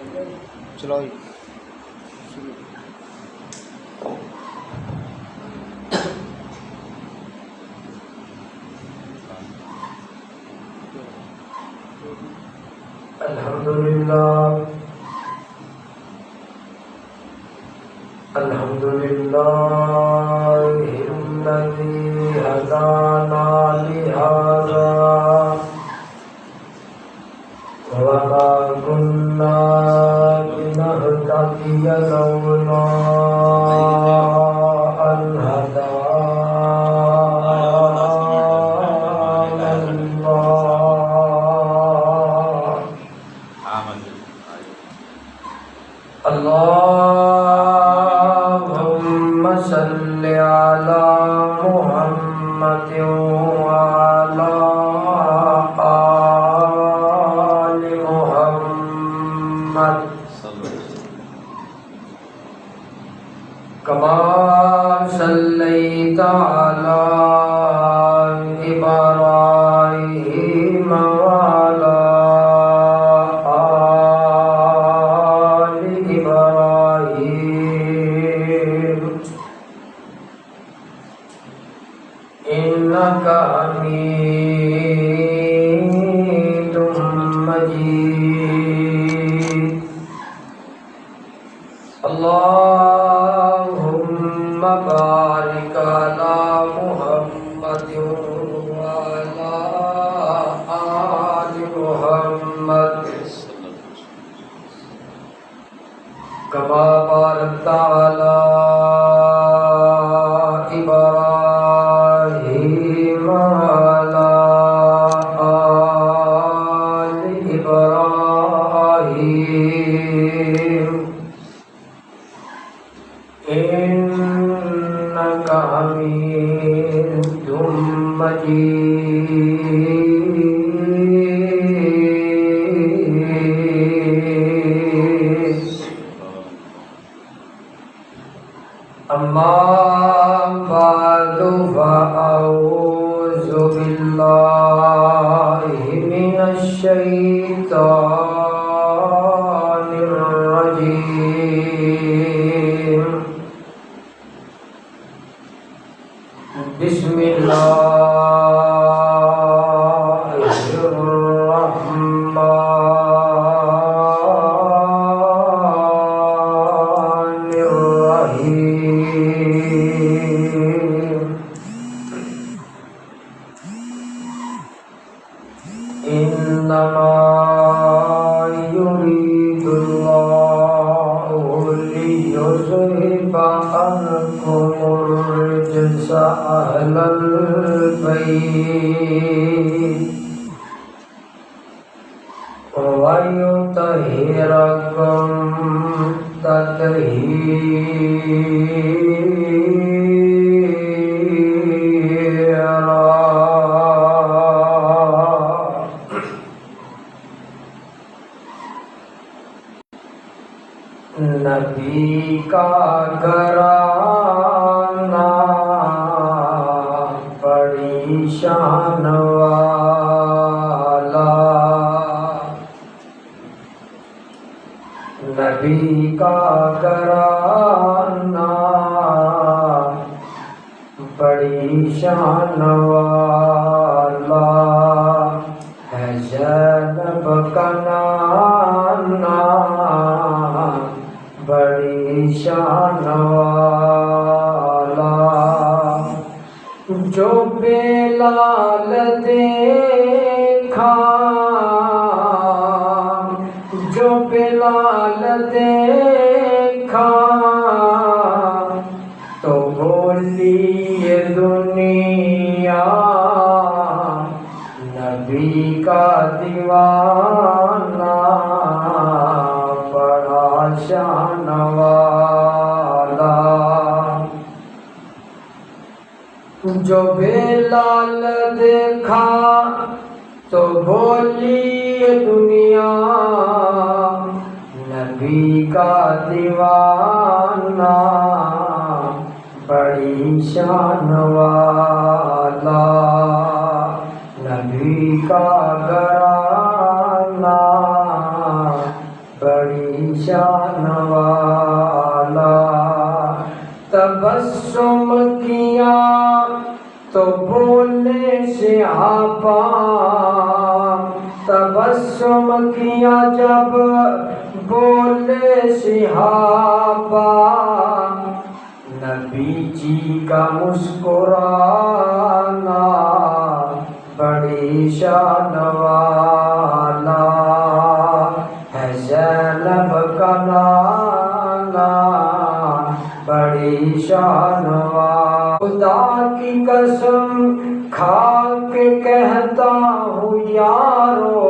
چلو الحمدللہ الذی ہدانا لہذا وما كنا لنهتدي لولا أن هدانا الله اللهم صل على محمد وعلى آل محمد كما صليت على إبراهيم وعلى آل إبراهيم إنك حميد مجيد اللهم بارك على محمد وعلى آل محمد كما باركت على إبراهيم وعلى آل إبراهيم إنك حميد مجيد أما بعد فأعوذ بالله من الشيطان الرجيم بسم الله الرحمن الرحيم إنما يريد الله ليذهب عنكم الرجس أهل البيت ويطهركم تطهيرا نبی کا گھرانہ بڑی شان والا، نبی کا گھرانہ بڑی شان والا ہے، زینب کا نانا بڑی شان والا، جو بلال دیکھا، جو بلال دیکھا تو بولی یہ دنیا نبی کا دیوانہ بڑا شان والا، جو بلال دیکھا تو بولی یہ دنیا نبی کا دیوانہ بڑی شان والا، نبی کا گھرانہ بڑی شان والا، تبسم کیا تو بولے صحابہ، تبسم کیا جب بولے صحابہ، نبی جی کا مسکرانا بڑی شان والا ہے، زینب کا نانا بڑی شان والا۔ خدا کی قسم کھا کے کہتا ہوں یارو،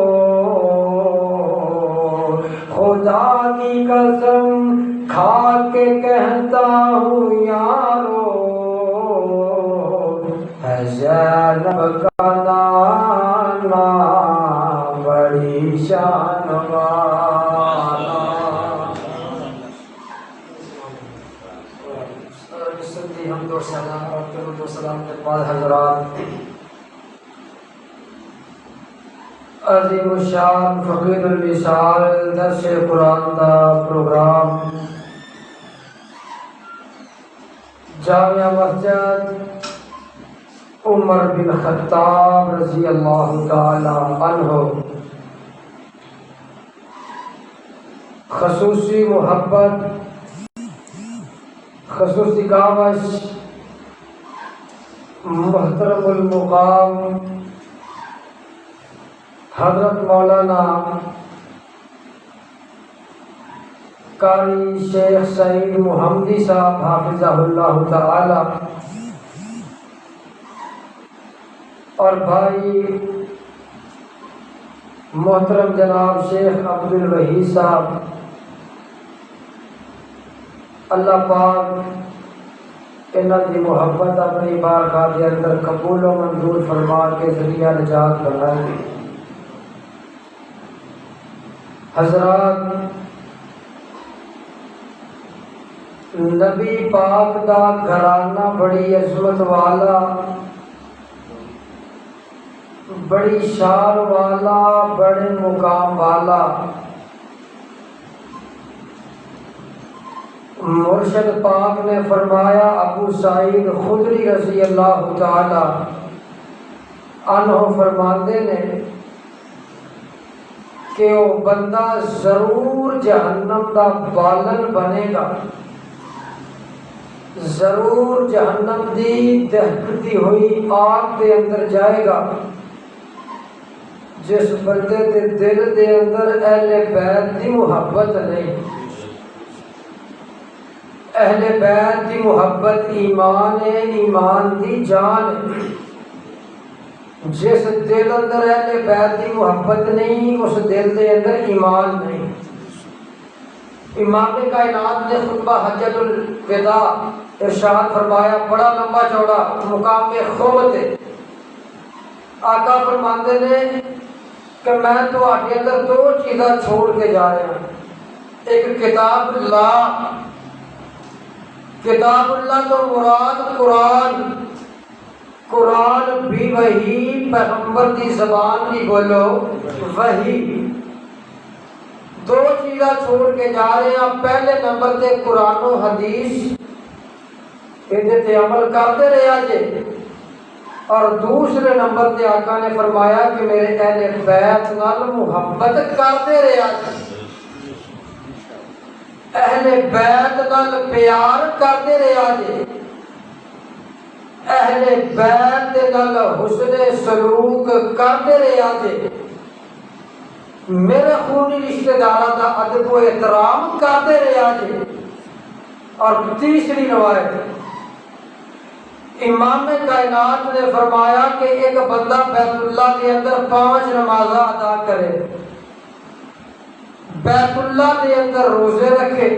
خدا کی قسم کھا کے کہتا ہوں یارو، ہے زینب کا نانا بڑی شان والا۔ حمد و سلام اور درود و سلام کے بعد حضرات، عظیم الشان فقیر الوصال درس قرآن کا پروگرام جامعہ مسجد عمر بن خطاب رضی اللہ تعالی عنہ، خصوصی محبت، خصوصی کاوش، محترم المقام حضرت مولانا قاری شیخ سعید محمدی صاحب حافظہ اللہ تعالی، اور بھائی محترم جناب شیخ عبد الوحید صاحب، اللہ پاک انہاں دی محبت اپنی بارگاہ کے اندر قبول و منظور فرما کے ذریعہ نجات بنائے۔ حضرات، نبی پاک دا گھرانہ بڑی عظمت والا، بڑی شان والا، بڑے مقام والا، مرشد پاک نے فرمایا، ابو سعید خدری رضی اللہ تعالی عنہ فرماتے نے کہ وہ بندہ ضرور جہنم دا بالن بنے گا، ضرور جہنم دی دہکتی ہوئی آگ دے اندر جائے گا، جس بندے دے دل دے اندر اہل بیت دی محبت نہیں۔ اہل بیت دی محبت ایمان ہے، ایمان دی جان ہے۔ جس دل اندر اہل بیت دی محبت نہیں، اس دل دے اندر ایمان نہیں۔ امام کائنات نے خطبہ حجۃ الوداع ارشاد فرمایا، بڑا لمبا چوڑا مقام میں خوبت ہے۔ آقا فرماتے نے کہ میں تو آگے اندر دو چیزاں چھوڑ کے جا رہا ہوں، ایک کتاب اللہ، کتاب اللہ تو مراد قرآن، قرآن بھی وہی، پیغمبر دی زبان بھی بولو وہی۔ دو چیزاں چھوڑ کے جا رہے ہیں، پہلے نمبر تے قرآن و حدیث تے عمل کرتے رہا جے، اور دوسرے نمبر تے آقا نے فرمایا کہ میرے اہل بیت نال محبت کرتے رہا جے، اہل بیت نال پیار کرتے رہا جے، اہل بیت نال حسن سلوک کرتے رہا جے، میرے خونی رشتہ داراں دا ادب و احترام کرتے رہا جے۔ اور تیسری روایت امام کائنات نے فرمایا کہ ایک بندہ بیت اللہ کے اندر 5 نمازاں ادا کرے، بیت اللہ کے اندر روزے رکھے،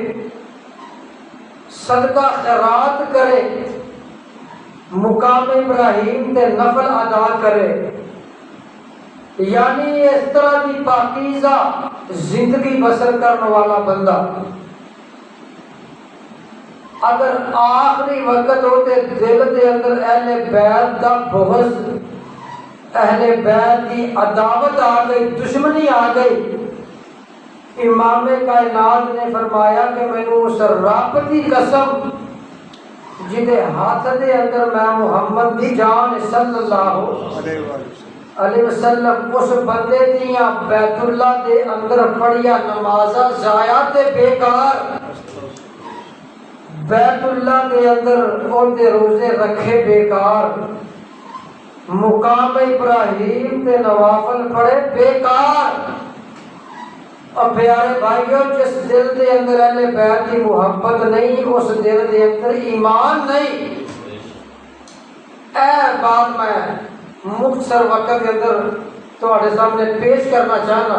صدقہ خیرات کرے، مقام ابراہیم تے نفل ادا کرے، یعنی اس طرح کی پاکیزہ زندگی بسر کرنے والا بندہ اگر آخری وقت ہوتے دل دے اندر اہل بیت دا بغض، اہل بیت دی عداوت آ گئی، دشمنی آ گئی، امام کائنات نے فرمایا کہ مینوں اس رب دی قسم جدے ہاتھ دے اندر میں محمد دی جان صلی اللہ علیہ وسلم اس بندے دیاں بیت اللہ دے اندر پڑھیا نمازاں ضائع تے بیکار، بیت اللہ دے اندر ان دے روزے رکھے بیکار، مقام ابراہیم تے نوافل پڑھے بیکار۔ اور پیارے بھائیو، جس دل دے اندر اہل بیت کی محبت نہیں، اس دل دے اندر ایمان نہیں۔ اے بات میں مختصر وقت کے اندر تھوڑے سامنے پیش کرنا چاہنا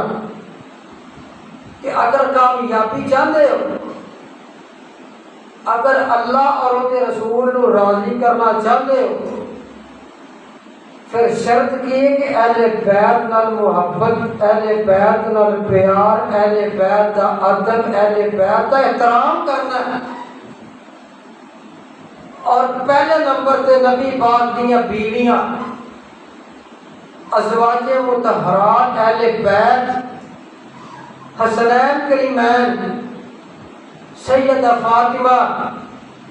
کہ اگر کامیابی چاہتے ہو، اگر اللہ اور ان کے رسول کو راضی کرنا چاہتے ہو، پھر شرط کی ہے کہ اہل بیت نال محبت، اہل بیت نال پیار، اہل بیت دا ادب، اہل بیت دا احترام کرنا ہے۔ اور پہلے نمبر تے نبی پاک دیاں بیویاں، ازواج مطہرات، اہل بیت، حسنین کریمین، سیدہ فاطمہ،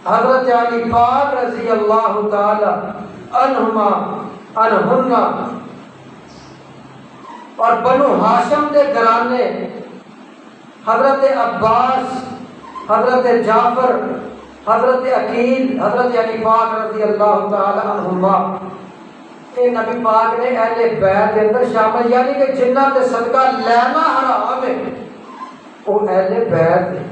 حضرت علی پاک رضی اللہ تعالی عنہما عنہن، اور بنو ہاشم کے گھرانے حضرت عباس، حضرت جعفر، حضرت عقیل، حضرت علی پاک رضی اللہ تعالی عنہما، یہ نبی پاک نے اہل بیت کے اندر شامل، یعنی کہ جنہ تے صدقہ لینا حرام ہے وہ اہل بیت ہے۔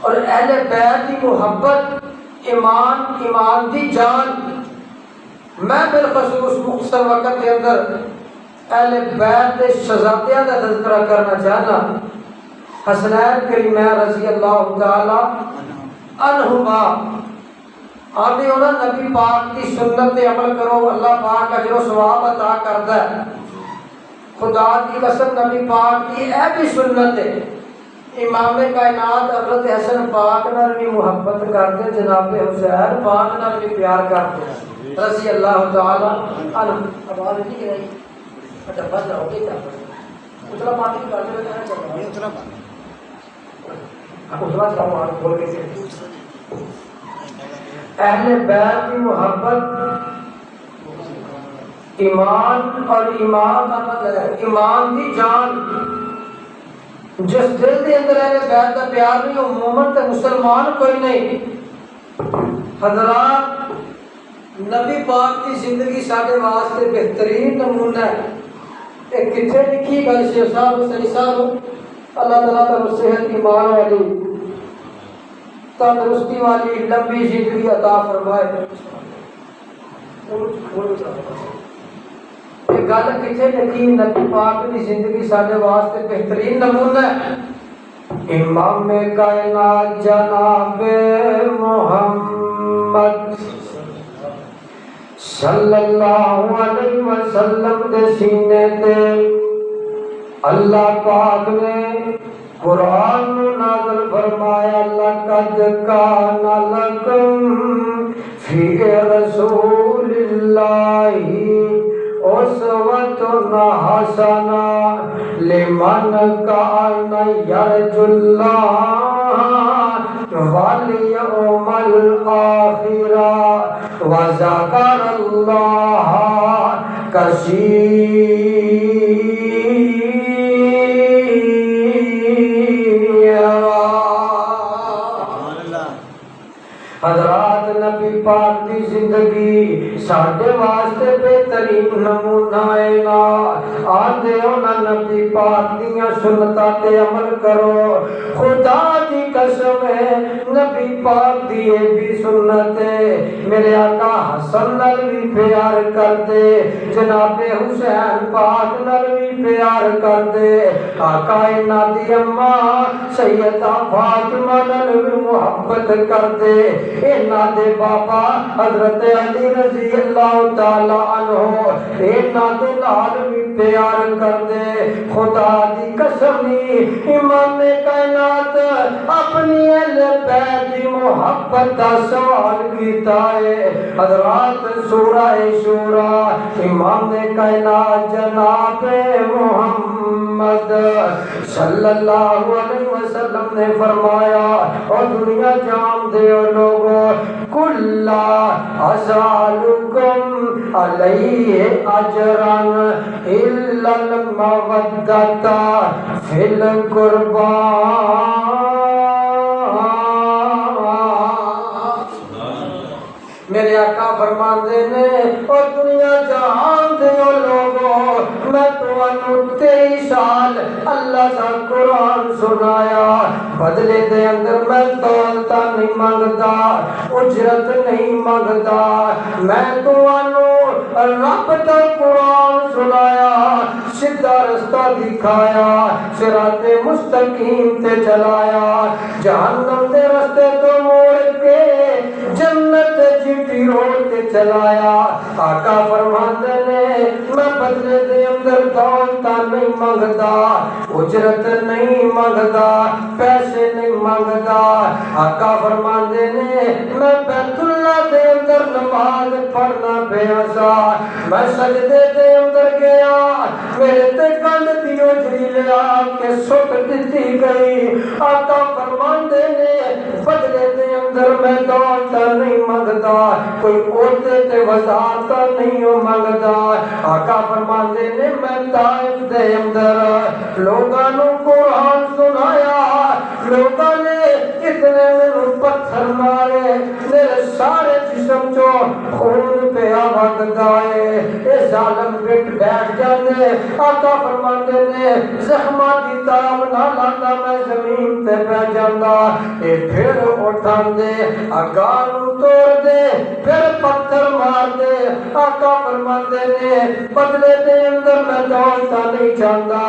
اور اہل بیت کی محبت ایمان، ایمان دی جان۔ میں بالخصوص مختصر وقت کے اندر اہل بیت کے شہزادیاں کا تذکرہ کرنا چاہنا۔ حسنین کریمین رضی اللہ تعالی عنہما آدھے ہونا نبی پاک کی سنت پہ عمل کرو، اللہ پاک اجر و ثواب عطا کرتا ہے۔ خدا کی قسم نبی پاک کی اے بھی سنت ہے۔ امام کائنات حضرت حسن پاک نال بھی محبت کرتے، جناب حسین پاک نال بھی پیار کرتے رضی اللہ تعالی عنہ۔ آواز نہیں رہی، اچھا بس ہو گئی، اتنا پانی کرتے ہوئے کہنا چاہتا ہوں، اتنا سامان کھول کے اہل بیت کی محبت ایمان، اور ایمان ایمان دی جان۔ جس دل کے اندر اہل بیت کا پیار نہیں، وہ مومن تے مسلمان کوئی نہیں۔ حضرات، نبی پاک کی زندگی ساڈے واسطے بہترین نمونہ ہے۔ ایک کتنے لکھی گل شیخ صاحب سنی صاحب، اللہ تعالیٰ کا صحت ایمان والی تندرستی والی لمبی زندگی عطا فرمائے۔ گل کتنے لکھی؟ نبی پاک کی زندگی ساڈے واسطے بہترین نمونہ ہے۔ امام کائنات جناب محمد صلی اللہ علیہ وسلم دے سینے تے اللہ پاک نے قرآن نازل فرمایا، لقد کان لکم فی رسول اللہ اسوۃ حسنہ لمن کان یرجو اللہ والیوم الآخرہ وذکر اللہ کثیرا۔ حضرات، نبی پاک کی زندگی ساڈے واسطے بہترین نمونہ ہے نا۔ آدھے ہونا نبی پاک دیاں سنتاں تے عمل کرو۔ خدا دی قسم ہے نبی پاک دی یہ بھی سنت ہے۔ میرے آقا حسن نال بھی پیار کر دے، جناب حسین پاک نال بھی پیار کر دے، آقا انہاں دی اماں سیدہ فاطمہ نال بھی محبت کر دے، انہاں دے بابا حضرت علی رضی اللہ تعالی عنہ انہاں دے نال بھی پیار کر دے خدا دی قسم امام کائنات اپنی اہل بیت دی محبت دا سوال کیتا ہے حضرات سورہ شورا امام کائنات جناب محمد صلی اللہ علیہ وسلم نے فرمایا اور دنیا جان دے اور لوگوں کلا اسالکم علیہ اجرن الا المودۃ فی القربى میرے آقا فرماندے نے اور دنیا جہان دے لوگوں میں تمہوں 23 سال اللہ کا قرآن سنایا بدلے دے اندر میں دولت نہیں مانگتا اجرت نہیں مانگتا میں تمہوں رب کا قرآن سنایا سیدھا رستہ دکھایا صراط مستقیم تے چلایا جہنم دے رستے تو موڑ کے جنت جیٹی روڈ تے چلایا آقا فرماندے نے میں بدلے دے اندر دولت نہیں مانگتا اجرت نہیں مانگتا پیسے نہیں مانگتا آقا فرماندے نے میں بیت اللہ دے اندر نماز پڑھنا پیا سا میں سجدے دے اندر گیا میرے تے گند دی اجری لیا کے سٹ دتی گئی آقا فرماندے نے بدلے دے اندر میں دولت نہیں مانگتا کوئی عہدے تے وزارت نہیں مانگتا آقا فرماندے نے میں طائف دے اندر لوگاں نو قرآن سنایا لوگاں نے اتنے میں پتھر مارے میرے سارے جسم چو خون پیا وگدا ہے اے ظالم بیٹھ جاندے آقا فرماندے نے زخماں دی تاب نہ لاتا میں زمین تے پہ جاندا اے پھر اٹھاندے اگاں نو توڑ دے پھر پتھر مار دے آقا فرماندے نے بدلے دے اندر میں دولت نہیں چاہتا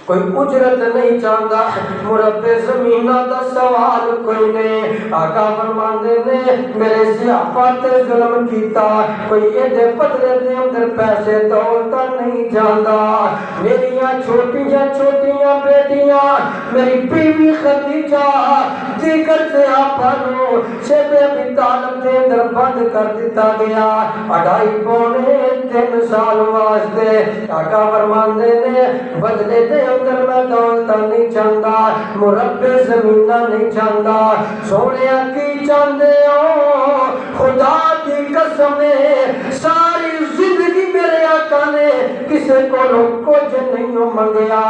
کوئی اجرت نہیں چاہتا مرب زمینہ دا سوال کوئی نہیں آقا فرماندے نے میرے سیاپات ظلم کیتا کوئی ایدے بدلے دے اندر پیسے دولت نہیں چاہتا میریاں چھوٹیاں بیٹیاں میری بیوی خدیجہ دیگر سے آپانو شیب ابی طالب دے اندر بند کر دیتا گیا 2.5-3 سال واسطے آقا فرماندے نے بدلے دے اندر میں دولت نہیں چاہتا مرب زمینہ نہیں چاہتا سونے کی چاہتے ہو خدا کی قسم ساری زندگی میرے آقا نے کسے کو کچھ نہیں منگیا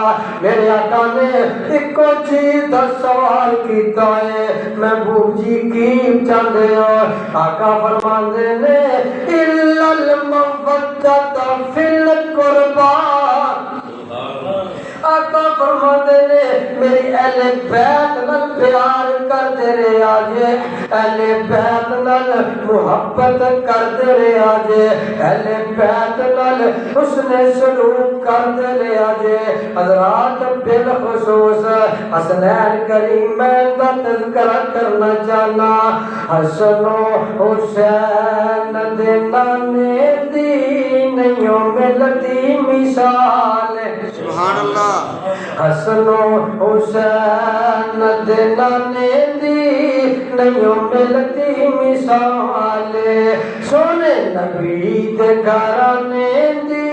میرے آقا نے ایک چیز دا سوال کیتا ہے محبوب جی کی چاہتے ہو آقا فرماندے نے الا المودۃ فی القربى آقا فرماندے نے میری اہل بیت نال پیار کر دے رہے آجے اہل بیت نال محبت کر دے رہے آجے اہل بیت نال حسن سلوک کر دے رہے آجے حضرات بالخصوص حسنین کریمین دا تذکرہ کرنا چاہنا حسن و حسین دے نانے دی نہیں ملتی مثال سبحان اللہ حسن و حسین دے نانے دی نہیں ملتی مثال سونے نبی دے گھرانے دی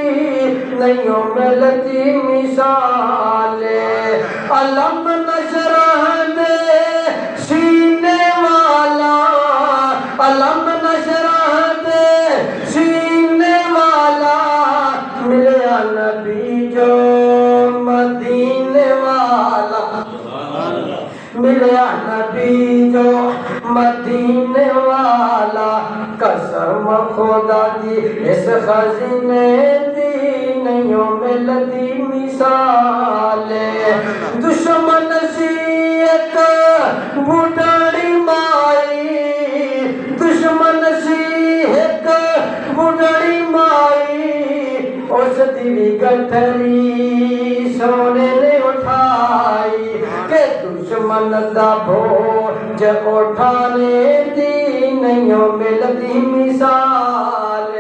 نہیں ملتی مثال علم نشرح دے سینے والا علم نشرح دے سینے والا ملیا نبی جو مدینے والا ملیا نبی جو مدینے والا قسم خدا دی اس خزینے دی نہیں ملتی مثال دشمن سی ایک بڑھڑی مائی دشمن سی ایک بڑھڑی مائی اس دی گٹھری سونے نے اٹھائی کہ دشمن دا بوجھ اٹھانے دی نہیں ملتی مثال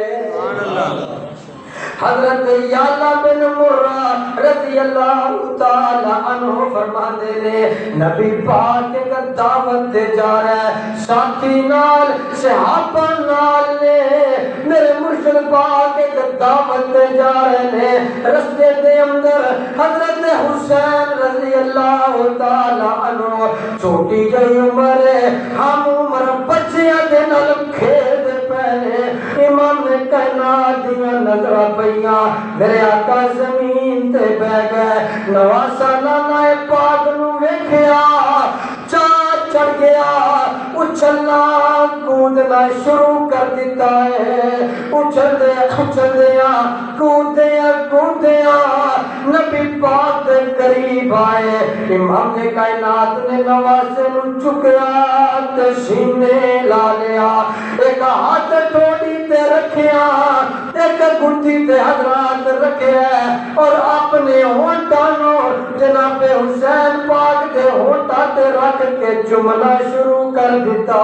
حضرت یعلا بن مرہ رضی اللہ تعالی عنہ فرماتے نے نبی پاک کا دعوت دے جا رہا ہے ساتھی نال صحابہ نال نے میرے مرشد پاک کا دعوت دے جا رہے ہیں رستے دے اندر حضرت حسین رضی اللہ تعالی عنہ چھوٹی جئی عمر ہم عمر بچیاں دے نال کھیل پہنے امام کائنات دیاں نظر پئیاں میرے آقا زمین تے بہ گئے نواسا نانا پاک نو ویکھیا چاہ چڑھ گیا اچھلنا کودنا شروع کر دیتا ہے اچھلدیا کودیا نبی پاک دے قریب آئے امام کائنات نے نواسے نو چکیا تے سینے لا لیا ایک ہاتھ ٹوڑی تے رکھیا ایک گھٹی تے حضرات رکھیا اور اپنے ہونٹاں نو جناب حسین پاک دے ہونٹاں تے رکھ کے چمنا شروع کر دیتا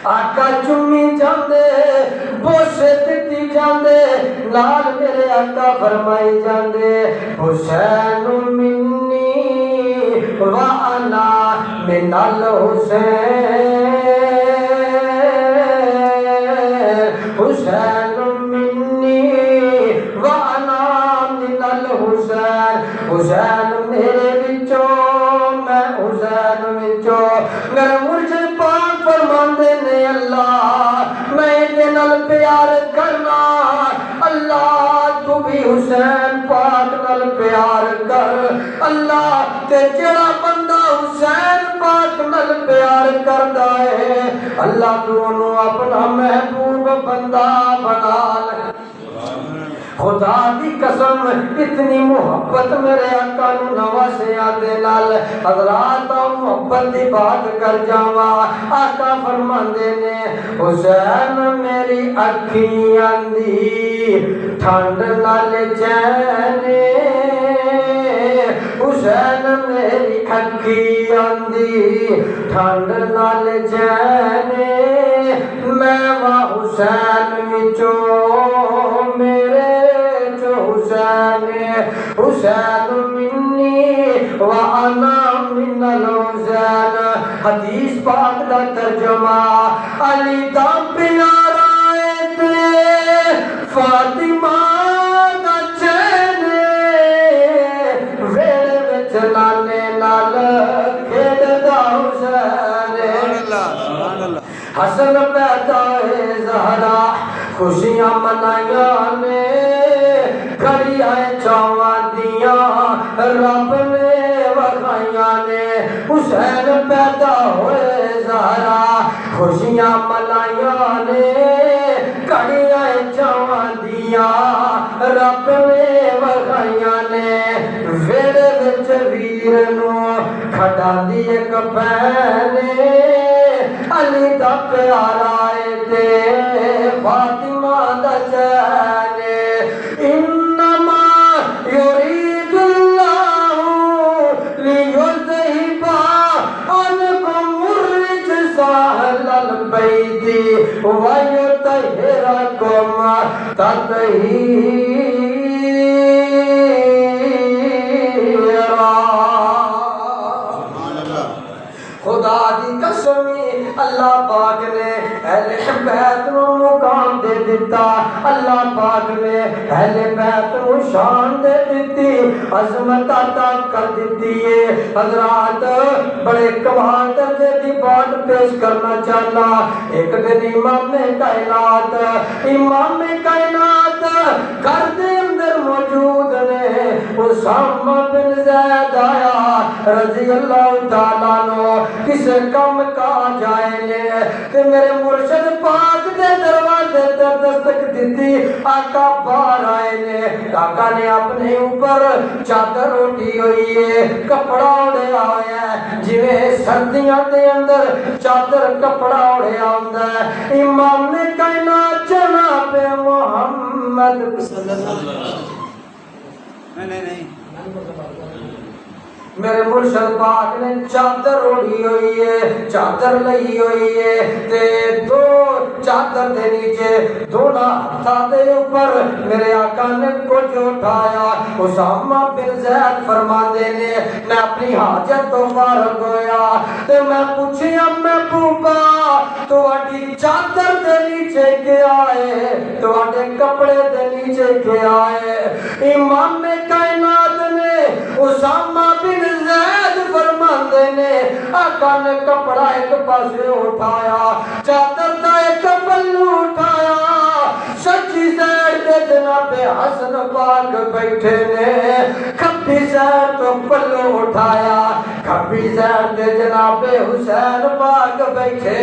آقا چمی جاندے بوسے دتی جاندے نال میرے آقا فرمائی جاندے حسین منی وانا من الحسین حسین منی وانا من الحسین حسین میرے وچوں میں حسین وچوں میرے مرشد پاک فرماندے نے اللہ میں دے نال پیار کرنا اللہ تو بھی حسین پاک نال پیار کر اللہ تے جڑا بندہ حسین پاک نال پیار کردا ہے اللہ تو انہوں اپنا محبوب بندہ بنا لے خدا دی قسم اتنی محبت میرے آقا نو نواسیاں دے نال حضرات محبت دی بات کر جاواں آقا فرماندے نے حسین میری اکھیاں دی ٹھنڈ نال چین حسین میری اکھیاں دی ٹھنڈ نال چین میں وا حسین وچوں میرے حسین حسین منی وانا من الحسین حدیث پاک دا ترجمہ علی دا پیارا تے فاطمہ دا چین ویڑے وچ نانے نال کھیڈدا حسین حسن پیدا ہے زہرا خوشیاں منائیاں نے کھڑی آئے چاواں دیاں رب نے وکھائیاں نے حسین پیدا ہوئے زہرا خوشیاں منائیاں نے کھڑی آئے چاواں دیاں رب نے وکھائیاں نے ویڑے وچ ویر نو کھڈا دی ایک بہن علی دا پیارا تے فاطمہ دا چین انما یرید اللہ لیذہب عنکم الرجس اہل البیت ویطہرکم تطہیرا خدا دی قسمی اللہ پاک نے اہل بیت نو مقام دے دیتا اللہ پاک نے اہل بیت نو شان دے دیتی عظمت عطا کر دیتی ہے حضرات بڑے کمال درجے دی بات پیش کرنا چاہنا ایک دن امام کائنات گھر دے اندر موجود نے اسامہ بن زید آیا رضی اللہ تعالیٰ عنہ کسے کم کا جائے نے کہ میرے مرشد پاک دے دروازے در دستک دیتی آقا باہر آئے نے آقا نے اپنے اوپر چادر اٹھی ہوئی ہے کپڑا اڑیا ہوا ہے جویں سردیاں دے اندر چادر کپڑا اڑیا ہوندا ہے امام کائنات جناب محمد صلی اللہ علیہ وسلم نہیں میرے مرشد پاک نے چادر اوڑھی ہوئی ہے، چادر لئی ہوئی ہے تے دو چادر دے نیچے دونوں ہاتھاں دے اوپر میرے آقا نے کچھ اٹھایا۔ اسامہ بن زید فرماندے نے میں اپنی حاجت تو فارغ ہویا تے میں پوچھیا محبوبا تواڈی چادر دے نیچے کیا ہے، تواڈے کپڑے دے نیچے کیا ہے؟ امام کائنات نے اسامہ بن زید فرماندے نے آقا نے کپڑا ایک پاسے اٹھایا، چادر دا ایک پلو اٹھایا، سچی سائڈ تے جناب حسن پاک بیٹھے نے، کھبی سائڈ تو پلو اٹھایا، کھبی سائڈ تے جناب حسین پاک بیٹھے۔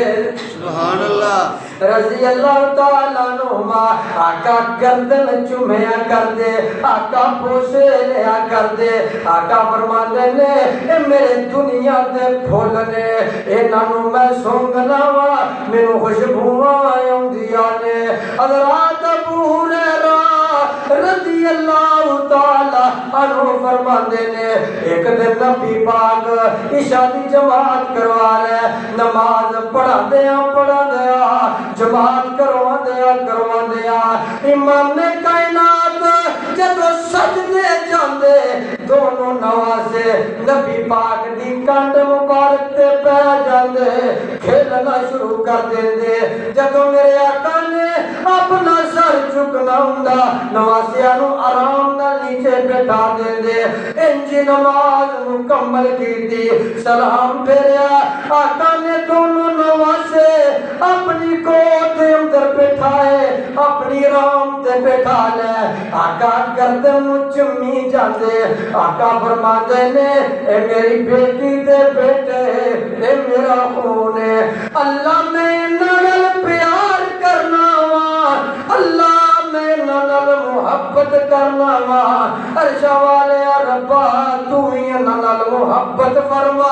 سبحان اللہ۔ رضی اللہ تعالیٰ عنہما آقا گردن چومیا کر دے، آقا پوسے لیا کر دے، آقا فرماندے نے اے میرے دنیا دے پھول نے انہاں نوں میں سونگنا وا مینوں خوشبوواں آوندیاں نے۔ حضرات ابو ہریرہ رضی اللہ تعالیٰ عنہ فرماندے نے ایک دن نبی پاک عشاء دی جماعت کروا رہے، نماز پڑھا دیا جماعت کروا دیا امام کائنات جدو سجدے جاندے دونوں نوازے نبی پاک دی کنڈ مبارک تے پہ جاندے کھیلنا شروع کر دیندے۔ جدو میرے آقا نے اپنا سر چکنا ہوندا نوازیاں نو آرام نال نیچے بٹھا دیندے، انجی نماز مکمل کیتی، سلام پھیریا، آقا نے دونوں نوازے اپنی گود دے اندر بٹھائے، اپنی رام تے بٹھا لے، آقا گردن چمی جاندے، آقا فرماندے نے اے میری بیٹی تے بیٹے اے میرا خون ہے، اللہ میں نال پیار کرنا وا، اللہ میں نال محبت کرنا وا، عرش والے ربا تو ہی نال محبت فرما۔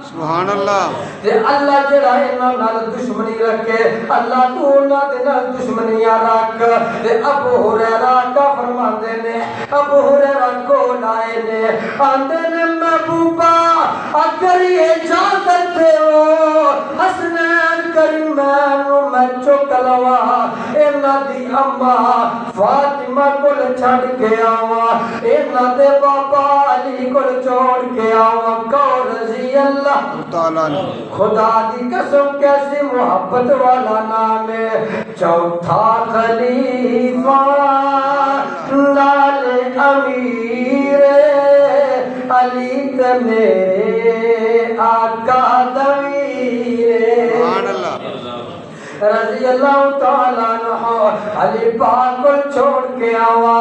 سبحان اللہ۔ تے اللہ جڑا انہاں نال دشمنی رکھے اللہ تو انہاں دے نال دشمنیاں رکھ۔ تے ابو ہریرہ کا فرماندے نے ابو ہریرہ کو لائے نے آندے نے محبوبا اگر یہ اجازت دے ہو حسنین کریمین نو میں چک لواں، انہاں دی اماں فاطمہ کول چھڈ کے آواں، انہاں دے بابا علی کول چھوڑ کے آواں، کون رضی اللہ تعالیٰ نے۔ خدا دی قسم کیسی محبت والا نام ہے، چوتھا خلیفہ نال امیر علی تے میرے آقا دویر سبحان اللہ۔ رضی اللہ تعالیٰ عنہ علی پاک کو چھوڑ کے آوا،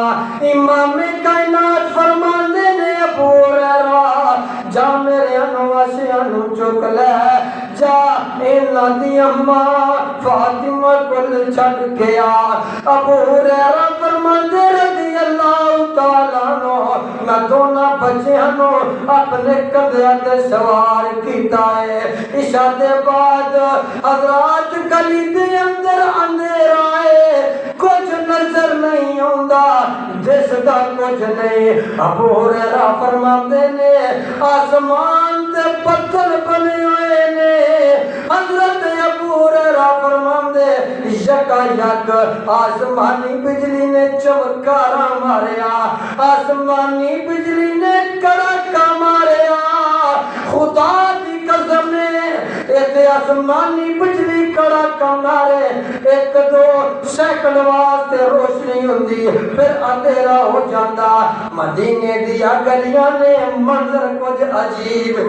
امام کائنات فرماندے نے ابو ہریرہ جا میرے انواسیاں نو چک لے، جا انہاں دی اماں فاطمہ کول چھڈ کے آ۔ ابو ہریرہ فرماندے رضی اللہ تعالیٰ عنہ میں دونوں بچیاں نو اپنے کندھیاں تے سوار کیتا ہے، عشاء دے بعد حضرات گلی دے اندر اندھیرا ہے، کچھ نظر نہیں آندا، دسدا کچھ نہیں۔ ابو ہریرہ فرماندے نے آسمان تے پتھر بنے ہوئے نے، حضرت ابو ہریرہ فرماندے یکا یک آسمانی بجلی نے چمکارا ماریا، آسمانی بجلی نے کڑاکا ماریا، خدا دی قسم نے ایک آسمانی بجلی کڑاکا مارے، ایک دو سیکنڈ واسطے روشنی ہوندی پھر اندھیرا ہو جاتا۔ مدینے دیا گلیاں نے منظر کچھ عجیب،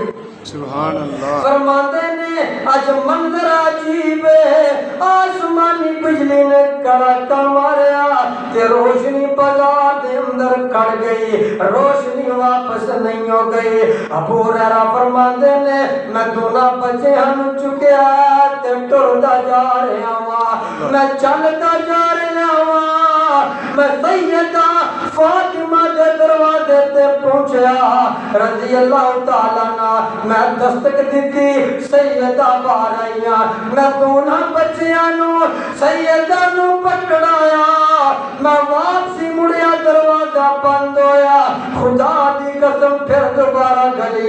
سبحان اللہ۔ فرماندے نے اج منظر عجیب ہے، آسمانی بجلی نے کڑاکا ماریا تے روشنی بازار دے اندر کھڑ گئی، روشنی واپس نہیں ہو گئی۔ ابو ہریرہ فرماندے نے میں دونوں بچیاں نو چکیا تے ٹردا جا رہا وا، میں چلدا جا رہا وا، میں سیدہ فاطمہ دے دروازے تے پہنچیا رضی اللہ تعالیٰ عنہ، میں دستک دیتی سیدہ باہر آئیاں، میں دونوں بچیاں نو سیدہ نو پکڑایا، میں واپسی مڑیا دروازہ بند ہویا، خدا دی قسم پھر دوبارہ گلی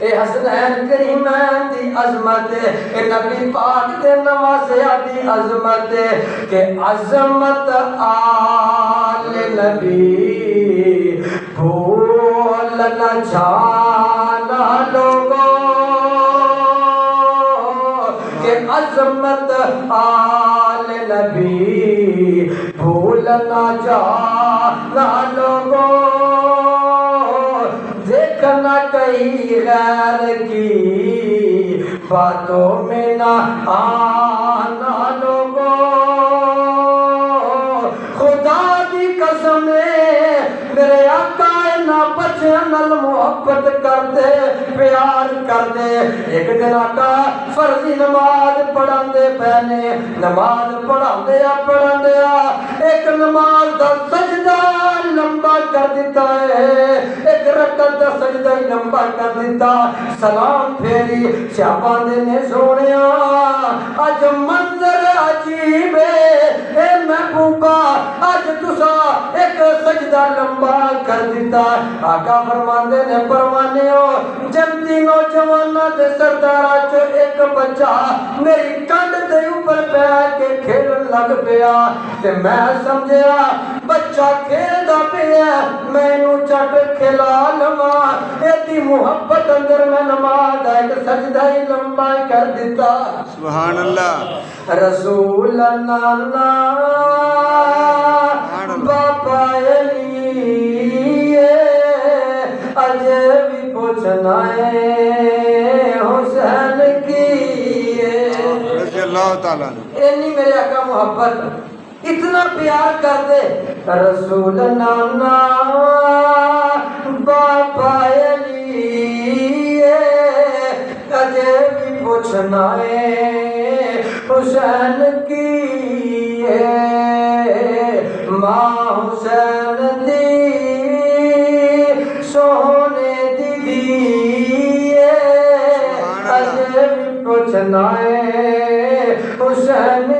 اے حسنین کریمین دی عظمت اے نبی پاک دے نوازیا دی عظمت کہ عظمت آل نبی بھول نہ جانا لوگو کہ عظمت آل نبی بھول نہ جانا لوگو دیکھنا کہیں غیر کی باتوں میں نہ آنا لوگو خدا کی قسم میرے آقا نہ بچن محبت کر دے پیار کر دے ایک دن آقا فرضی نماز پڑھان دے پہنے نماز پڑھان دیا ایک نماز دا سجدہ لمبا کر دیتا ہے ایک رکعت دا سجدہ ہی لمبا کر دیتا سلام پھیری صحابہ نے سونیا اج منظر عجیب ہے اے محبوبہ اج تسا ایک سجدہ لمبا کر دیتا آقا فرماندے نے پروانے ہو جنتی نوجوانہ دے سردارہ چو ایک بچہ میری کنڈ دے اوپر پہ کے کھیلن لگ پیا تے میں سمجھیا بچہ کھیل دا پیا میں انہوں چٹ کھلا لما ایتی محبت اندر میں نماز ایک سجدہ ہی لمبا کر دیتا سبحان اللہ رسول اللہ باپا علی اجے بھی پوچھنا ہے حسین کی رضی اللہ تعالیٰ عنہ اینی میرے آقا محبت اتنا پیار کر دے رسول نانا باپا علی اجے بھی پوچھنا ہے حسین کی ماں حسین دی سونے دی اجے بھی پوچھنا ہے حسین